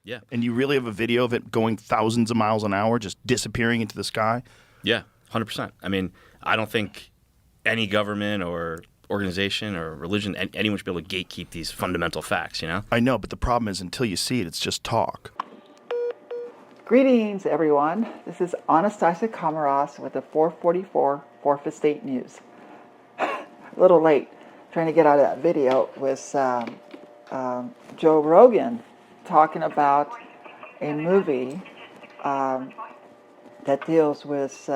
Yeah. And you really have a video of it going thousands of miles an hour, just disappearing into the sky? Yeah, 100%. I mean, I don't think any government or organization or religion, anyone should be able to gatekeep these fundamental facts, you know? I know, but the problem is until you see it, it's just talk. Greetings, everyone. This is AnnestaciA KomarovsK with the 444 4th Estate News. A little late trying to get out of that video with Joe Rogan talking about a movie that deals with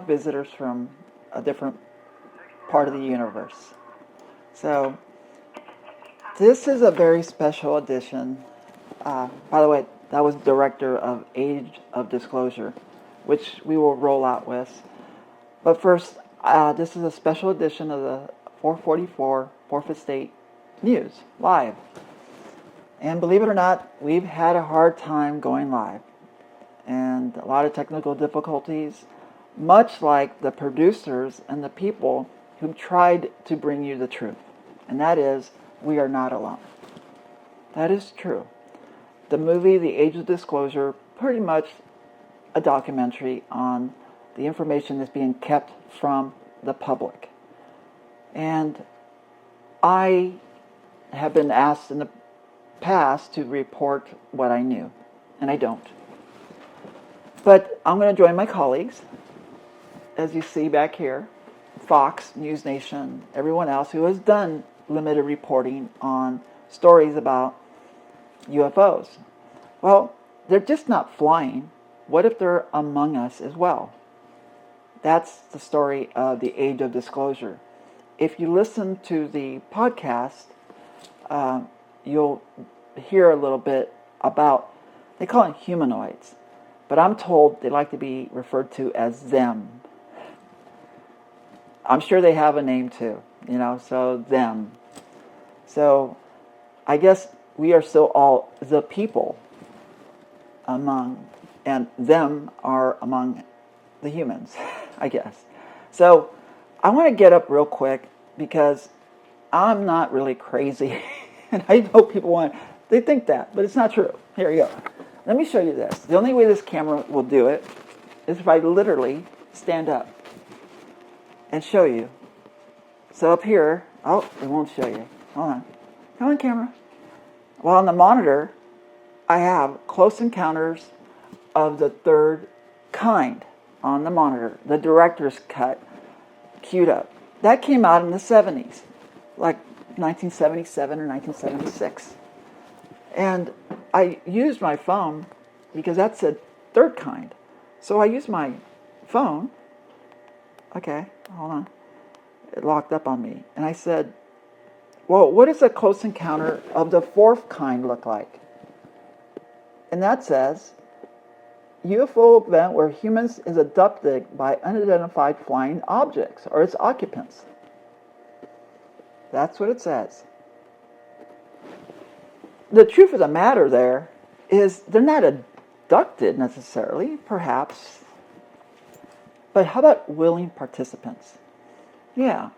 visitors from a different part of the universe. So this is a very special edition. By the way, that was director of Age of Disclosure, which we will roll out with. But first, this is a special edition of the 444 4th Estate News live. And believe it or not, we've had a hard time going live. And a lot of technical difficulties, much like the producers and the people who tried to bring you the truth. And that is, we are not alone. That is true. The movie, The Age of Disclosure, pretty much a documentary on the information that's being kept from the public. And I have been asked in the past to report what I knew, and I don't. But I'm going to join my colleagues, as you see back here, Fox, News Nation, everyone else who has done limited reporting on stories about UFOs. Well, they're just not flying. What if they're among us as well? That's the story of The Age of Disclosure. If you listen to the podcast, you'll hear a little bit about, they call it humanoids, but I'm told they like to be referred to as them. I'm sure they have a name too, so them. So I guess we are still all the people among, and them are among the humans, I guess. So I want to get up real quick because I'm not really crazy. And I know people they think that, but it's not true. Here you go. Let me show you this. The only way this camera will do it is if I literally stand up and show you. So up here, it won't show you. Hold on. Come on, camera. Well, on the monitor, I have Close Encounters of the Third Kind on the monitor. The director's cut, queued up. That came out in the 70s, like 1977 or 1976. And I used my phone because that said third kind. So I used my phone. Okay, hold on. It locked up on me. And I said, well, what does a close encounter of the fourth kind look like? And that says, UFO event where humans is abducted by unidentified flying objects or its occupants. That's what it says. The truth of the matter there is they're not abducted necessarily, perhaps. But how about willing participants? Yeah,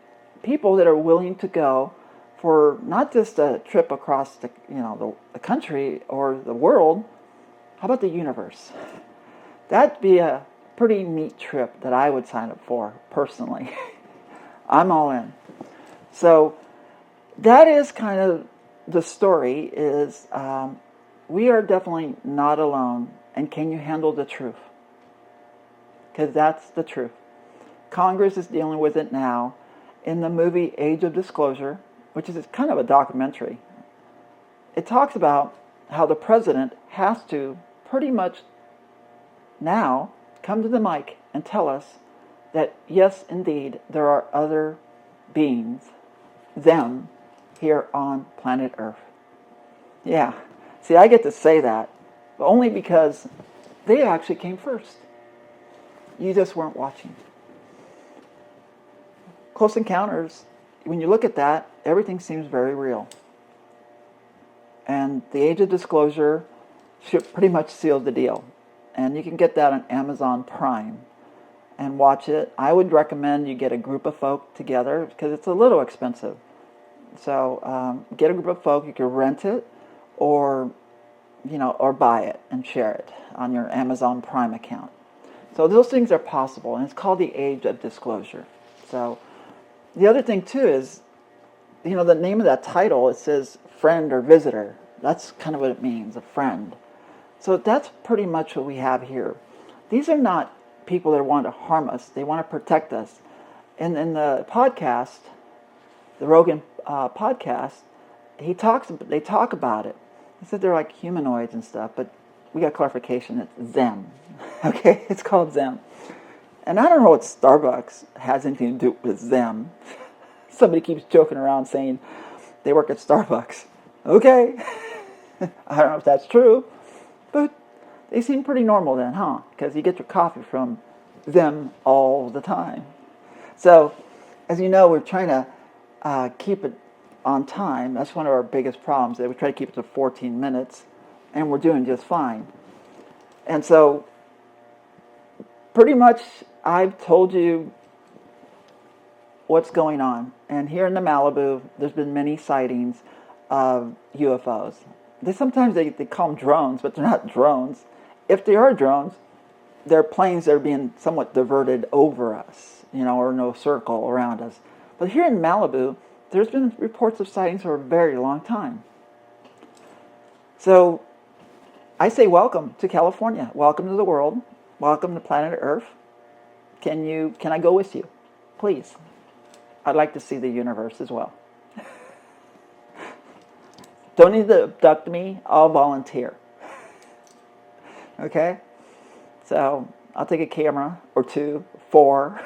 people that are willing to go for not just a trip across the country or the world. How about the universe? That'd be a pretty neat trip that I would sign up for personally. I'm all in. So that is kind of the story is we are definitely not alone. And can you handle the truth? Because that's the truth. Congress is dealing with it now. In the movie Age of Disclosure, which is kind of a documentary, it talks about how the president has to pretty much now come to the mic and tell us that yes, indeed, there are other beings, them, here on planet Earth. Yeah. See, I get to say that, but only because they actually came first. You just weren't watching. Close Encounters, when you look at that, everything seems very real. And The Age of Disclosure should pretty much seal the deal. And you can get that on Amazon Prime and watch it. I would recommend you get a group of folk together because it's a little expensive. So get a group of folk. You can rent it or or buy it and share it on your Amazon Prime account. So those things are possible, and it's called the age of disclosure. So the other thing too is, the name of that title, it says friend or visitor. That's kind of what it means, a friend. So that's pretty much what we have here. These are not people that want to harm us. They want to protect us. And in the podcast, the Rogan podcast, they talk about it. He said they're like humanoids and stuff, but we got clarification. It's them. Okay, it's called them. And I don't know what Starbucks has anything to do with them. Somebody keeps joking around saying they work at Starbucks. Okay, I don't know if that's true, but they seem pretty normal then, huh? Because you get your coffee from them all the time. So, as you know, we're trying to keep it on time. That's one of our biggest problems. That we try to keep it to 14 minutes, and we're doing just fine. And so, pretty much, I've told you what's going on. And here in the Malibu, there's been many sightings of UFOs. Sometimes they call them drones, but they're not drones. If they are drones, they're planes that are being somewhat diverted over us, or in a circle around us. But here in Malibu, there's been reports of sightings for a very long time. So I say welcome to California. Welcome to the world. Welcome to planet Earth. Can I go with you? Please. I'd like to see the universe as well. Don't need to abduct me. I'll volunteer. Okay? So I'll take a camera or 2, 4.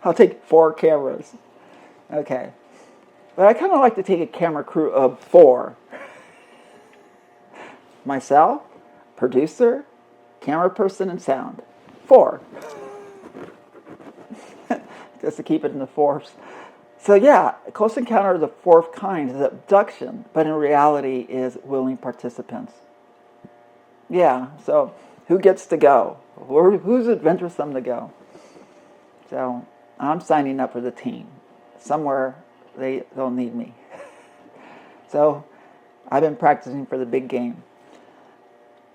I'll take 4 cameras. Okay. But I kind of like to take a camera crew of 4. Myself, producer, camera person, and sound. 4. Just to keep it in the fourths. So yeah, Close Encounter of the Fourth Kind is abduction, but in reality is willing participants. Yeah, so who gets to go? Who's adventuresome to go? So I'm signing up for the team. Somewhere they'll need me. So I've been practicing for the big game.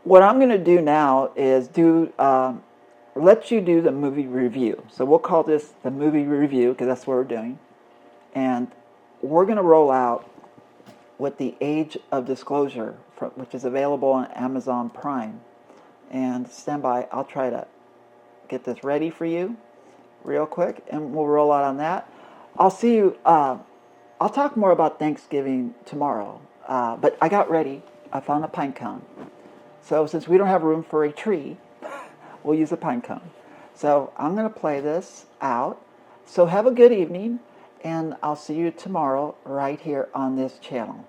What I'm going to do now is let you do the movie review. So we'll call this the movie review because that's what we're doing. And we're going to roll out with the age of disclosure, which is available on Amazon Prime. And stand by, I'll try to get this ready for you real quick, and we'll roll out on that. I'll see you, I'll talk more about Thanksgiving tomorrow, but I got ready. I found a pine cone. So since we don't have room for a tree, we'll use a pine cone. So I'm going to play this out. So have a good evening, and I'll see you tomorrow right here on this channel.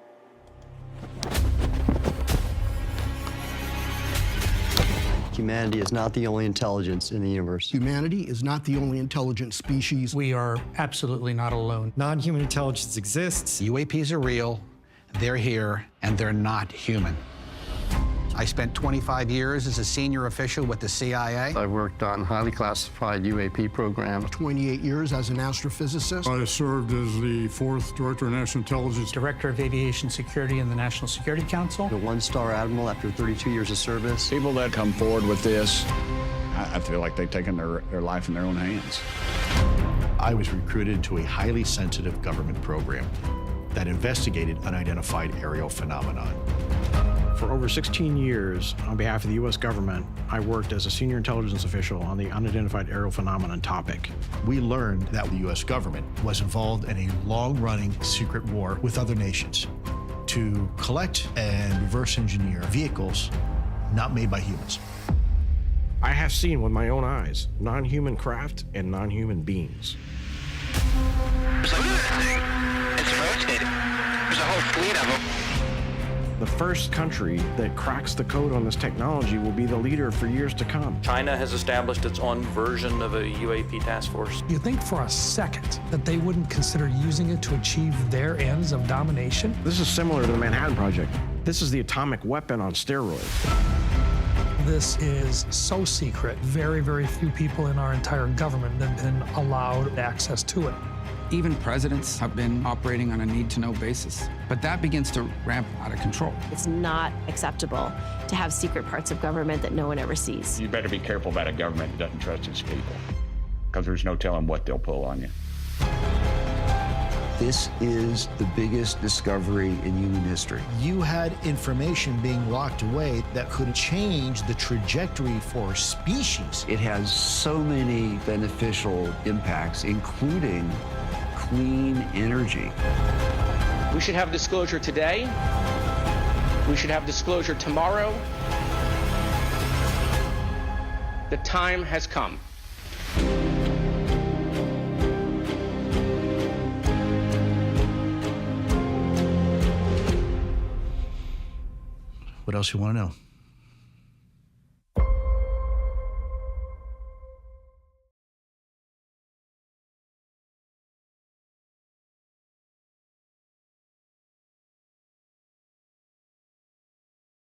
Humanity is not the only intelligence in the universe. Humanity is not the only intelligent species. We are absolutely not alone. Non-human intelligence exists. UAPs are real, they're here, and they're not human. I spent 25 years as a senior official with the CIA. I worked on highly classified UAP programs. 28 years as an astrophysicist. I served as the 4th Director of National Intelligence. Director of Aviation Security in the National Security Council. A 1-star admiral after 32 years of service. People that come forward with this, I feel like they've taken their life in their own hands. I was recruited to a highly sensitive government program that investigated unidentified aerial phenomenon. For over 16 years, on behalf of the U.S. government, I worked as a senior intelligence official on the unidentified aerial phenomenon topic. We learned that the U.S. government was involved in a long-running secret war with other nations to collect and reverse engineer vehicles not made by humans. I have seen with my own eyes non-human craft and non-human beings. Look at that thing. It's rotating. There's a whole fleet of them. The first country that cracks the code on this technology will be the leader for years to come. China has established its own version of a UAP task force. You think for a second that they wouldn't consider using it to achieve their ends of domination? This is similar to the Manhattan Project. This is the atomic weapon on steroids. This is so secret. Very, very few people in our entire government have been allowed access to it. Even presidents have been operating on a need-to-know basis. But that begins to ramp out of control. It's not acceptable to have secret parts of government that no one ever sees. You better be careful about a government that doesn't trust its people, because there's no telling what they'll pull on you. This is the biggest discovery in human history. You had information being locked away that could change the trajectory for a species. It has so many beneficial impacts, including clean energy. We should have disclosure today. We should have disclosure tomorrow. The time has come. What else you want to know?